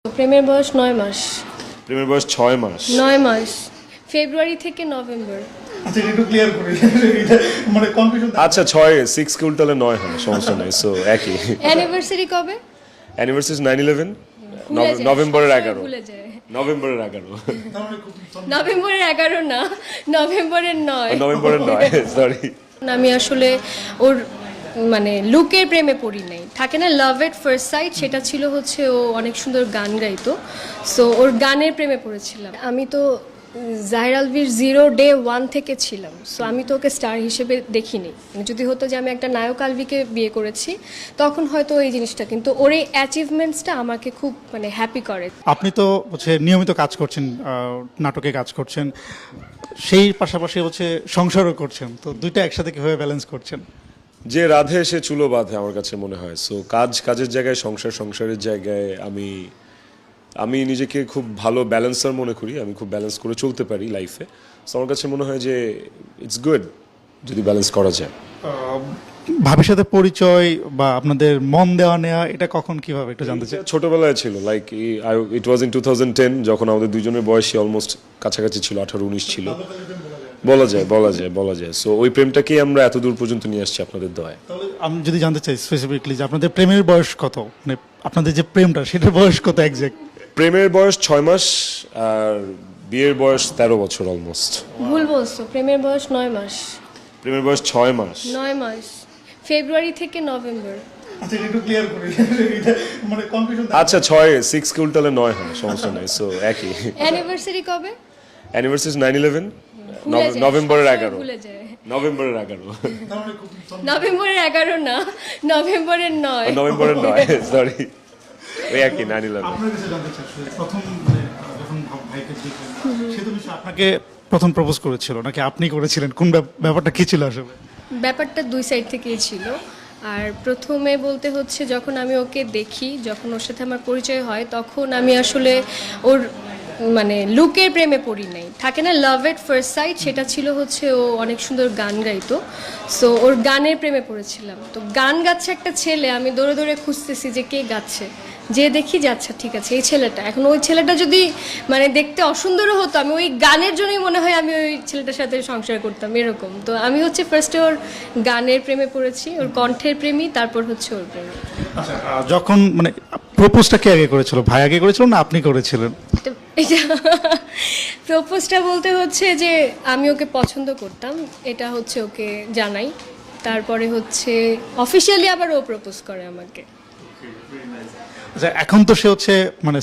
প্রেমের বয়স 9 মাস। প্রেমের বয়স 6 মাস। 9 মাস, ফেব্রুয়ারি থেকে নভেম্বর। আচ্ছা এটা একটু ক্লিয়ার করে এটা মানে কনফিউশন। আচ্ছা 6 কে উল্টালে 9 হয়, সমস্যা নাই। সো একই। অ্যানিভার্সারি কবে? অ্যানিভার্সারি 9/11 ভুলে যায়, নভেম্বরের সবসময় 11। ভুলে যায়। নভেম্বরের 11। নভেম্বরের 11 না, নভেম্বরের 9। নভেম্বরের 9, সরি। আমি আসলে ওর মানে লুকের প্রেমে পড়ি নাই, থাকে না লাভ এট ফার্স্ট সাইট, সেটা ছিল হচ্ছে ও অনেক সুন্দর গান গাইতো, সো ওর গানের প্রেমে পড়েছিলাম। আমি তো জাহির আলভির 0 day 1 থেকে ছিলাম, সো আমি তো ওকে স্টার হিসেবে দেখিনি। মানে যদি হতো যে আমি একটা নায়ক আলভিকে বিয়ে করেছি তখন হয়তো এই জিনিসটা, কিন্তু ওর এই অ্যাচিভমেন্টসটা আমাকে খুব মানে হ্যাপি করে। আপনি তো হচ্ছে নিয়মিত কাজ করছেন, নাটকে কাজ করছেন, সেই পাশাপাশি হচ্ছে সংসারও করছেন, তো দুইটা একসাথে কিভাবে ব্যালেন্স করছেন? যে রাধে সে চুলো বাঁধে আমার কাছে মনে হয়। সো কাজের জায়গায়, সংসারের জায়গায় আমি নিজেকে খুব ভালো ব্যালেন্সার মনে করি। আমি খুব ব্যালেন্স করে চলতে পারি লাইফে। সো আমার কাছে মনে হয় যে ইটস গুড যদি ব্যালেন্স করা যায়। ভাবির সাথে পরিচয় বা আপনাদের মন দেওয়া নেওয়া এটা কখন কিভাবে একটু জানতে চাই। ছোটবেলায় ছিল, লাইক ইট ওয়াজ ইন 2010, যখন আমাদের দুজনের বয়সী অলমোস্ট কাছাকাছি ছিল, 18-19 ছিল। বলা যায়। সো ওই প্রেমটাকেই আমরা এত দূর পর্যন্ত নিয়ে আসছি আপনাদের দয়ায়। তাহলে আমি যদি জানতে চাই স্পেসিফিকলি যে আপনাদের প্রেমের বয়স কত, মানে আপনাদের যে প্রেমটা সেটার বয়স কত এক্সাক্ট? প্রেমের বয়স 6 মাস আর বিয়ের বয়স 13 বছর অলমোস্ট। ভুল বলছো, প্রেমের বয়স 9 মাস। প্রেমের বয়স 6 মাস। 9 মাস, ফেব্রুয়ারি থেকে নভেম্বর। আচ্ছা এটা একটু ক্লিয়ার করে এটা মানে কনফিউশন। আচ্ছা 6 কে উল্টালে 9 হয়, সমস্যা নাই। সো একই। অ্যানিভার্সারি কবে? অ্যানিভার্সারি 9/11 ভুলে যায়, নভেম্বরের সবসময় 11। ভুলে যায়। নভেম্বরের 11। নভেম্বরের 11 না, নভেম্বরের 9। নভেম্বরের 9, সরি। ওই একই 9/11। আপনার কাছে জানতে চাই প্রথম মানে যখন ভাইকে দেখলেন সে তো নিশ্চয়ই আপনাকে প্রথম প্রপোজ করেছিল নাকি আপনি করেছিলেন, কোন ব্যাপারটা কি ছিল আসলে? ব্যাপারটা দুই সাইড থেকেই ছিল। আর প্রথমে বলতে হচ্ছে যখন আমি ওকে দেখি, যখন ওর সাথে আমার পরিচয় হয়, তখন আমি আসলে ওর মানে লুকের প্রেমে পড়ি নাই, থাকে না লাভ এট ফার্স্ট সাইট, সেটা ছিল হচ্ছে ও অনেক সুন্দর গান গাইতো, সো ওর গানের প্রেমে পড়েছিলাম। তো গান গাচ্ছে একটা ছেলে, আমি দৌড়ে দৌড়ে খুঁজতেছি যে কে গাচ্ছে, যে দেখি যে আচ্ছা ঠিক আছে এই ছেলেটা। এখন ওই ছেলেটা যদি মানে দেখতে অসুন্দরও হতো, আমি ওই গানের জন্যই মনে হয় আমি ওই ছেলেটার সাথে সংসার করতাম, এরকম। তো আমি হচ্ছে ফার্স্টে ওর গানের প্রেমে পড়েছি, ওর কণ্ঠের প্রেমী, তারপর হচ্ছে ওর প্রেমী। আচ্ছা যখন মানে প্রপোজটা কে আগে করেছিল, ভাই আগে করেছিল না আপনি করেছিলেন? এটা প্রপোজটা বলতে হচ্ছে যে আমি ওকে পছন্দ করতাম, এটা হচ্ছে ওকে জানাই, তারপরে হচ্ছে অফিসিয়ালি আবার ও প্রপোজ করে আমাকে। আচ্ছা এখন তো সে হচ্ছে মানে